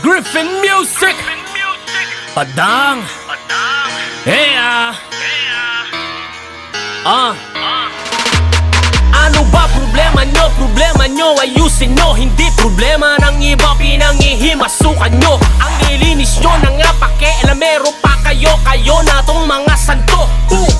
Griffin Music Padang Hey Ano ba problema nyo? Problema nyo, ayusin nyo. Hindi problema ng iba, pinangihimasukan nyo. Ang nilinis nyo na nga pakialamero pa kayo. Kayo na tong mga santo,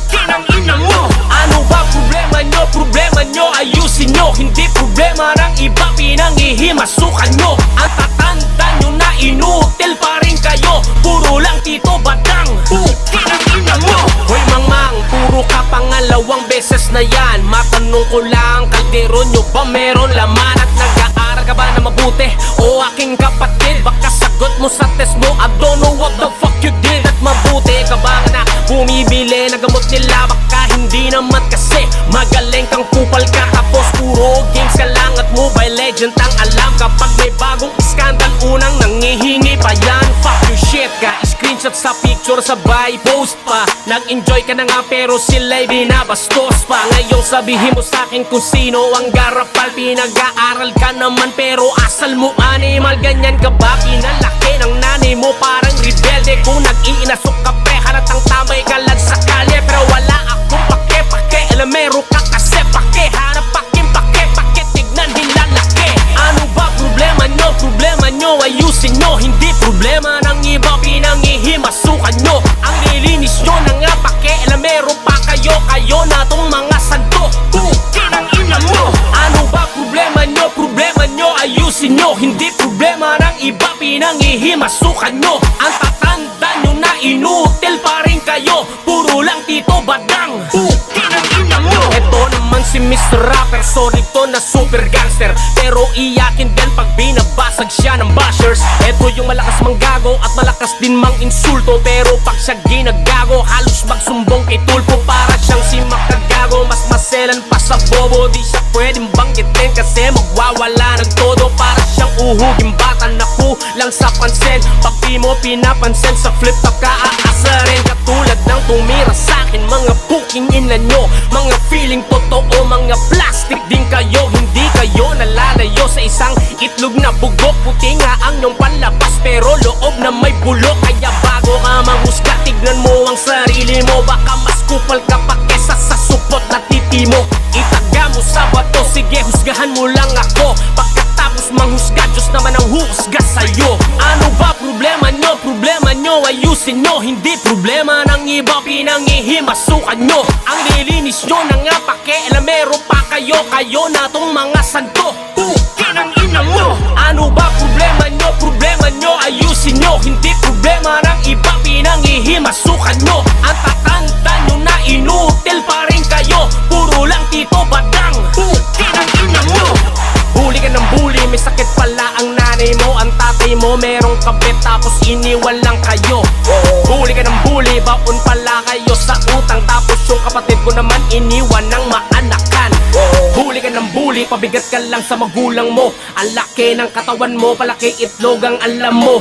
kinang ina mo. Ano ba problema nyo? Problema nyo, ayusin nyo. Hindi problema ng iba, pinangihimasukan nyo. Ang tatanda nyo na inutil pa rin kayo. Puro lang Tito Badang, kinang ina mo. Hoy mangmang, puro ka pangalawang beses na yan. Matanong ko lang, kaldero nyo ba meron laman? At nag-aaral ka ba na mabuti? O aking kapatid, baka sagot mo sa test mo, I don't know what the fuck you did. At mabuti ka ba na bumibili na gamot nila? Baka hindi naman kasi magaling kang kupal ka. Tapos puro games ka lang at Mobile Legend ang alam. Kapag may bagong skandal, unang nangihingi pa yan. Fuck your shit ka, screenshot sa picture, sabay post pa. Nag-enjoy ka na nga pero sila'y binabastos pa. Ngayon sabihin mo sa'kin kung sino ang garapal. Pinag-aaral ka naman pero asal mo animal. Ganyan ka ba pinalaki ng nanay mo? Parang rebelde kung nag-iinasok ka pre. Halatang tamay ka lang sa kalye pero wala akong pake-pake. Alamero ka kasi pake. Hanap pake-pake, tignan nilalaki. Ano ba problema nyo? Problema nyo, ayusin nyo. Hindi problema ng iba, pinangihimasukan nyo. Ang nilinis nyo na nga pake-alamero pa kayo. Kayo na tong mga santo, kinang ina mo. Ano ba problema nyo? Problema nyo, ayusin nyo. Hindi problema ng iba, pinangihimasukan nyo. Ang tatanda nyo na inutil pa rin kayo. Puro lang Tito Badang, kinang ina mo. Ito naman si Mr. Rapper, sorry to na super gangster. Pero iyakin din pag binabasag siya ng bashers. Ito yung malakas manggago at malakas din mang insulto. Pero pag siya ginagago, halos magsumbong kay Tulpo. Para siyang si Makagago, mas maselan pa sa bobo. Di siya pwedeng banggitin kasi magwawala ng todo. Para siyang uhuging bata na kulang sa pansin. Pag di mo pinapansin, sa flip top ka aasarin. Katulad ng tumira sa'kin, mga puking ina nyo. Mga feeling totoo, mga plastic din kayo. Hindi kayo nalalayo sa isang itlog na bugok. Puti nga ang nyong palabas pero loob na may bulok. Kaya bago ka manghusga, tignan mo ang sarili mo. Baka mas kupal ka pa kesa sa supot na titi mo. Itaga mo sa bato, sige husgahan mo lang ako. Pagkatapos manghusga, Diyos naman ang huhusga sa'yo. Ano ba problema nyo? Problema nyo, ayusin nyo. Hindi problema ng iba, pinangihimasukan nyo. Ang nilinis nyo na nga pake-alamero pa kayo. Kayo na tong mga santo, kinang ina mo. Ano ba problema nyo? Problema nyo, ayusin nyo. Hindi problema ng iba, pinangihimasukan nyo. Ang tatanda nyo na inutil pa rin kayo. Puro lang Tito Badang, kinang ina mo. Huli ka ng bully, may sakit pala ang nanay mo. Ang tatay mo merong kabit tapos iniwan lang kayo. Huli ka ng bully, baon pala kayo sa utang. Tapos yung kapatid ko naman iniwan ng maanakan. Huli ka ng bully, pabigat ka lang sa magulang mo. Ang laki ng katawan mo, palaki itlog ang alam mo.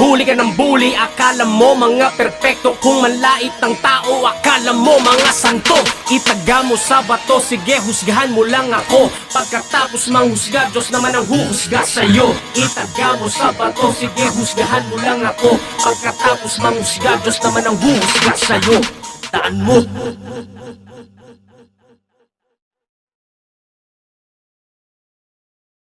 Bully ka ng bully, akala mo mga perpekto. Kung manlait ng tao, akala mo mga santo. Itaga mo sa bato, sige husgahan mo lang ako. Pagkatapos manghusga, Diyos naman ang huhusga sa'yo. Itaga mo sa bato, sige husgahan mo lang ako. Pagkatapos manghusga, Diyos naman ang huhusga sa'yo. Taan mo.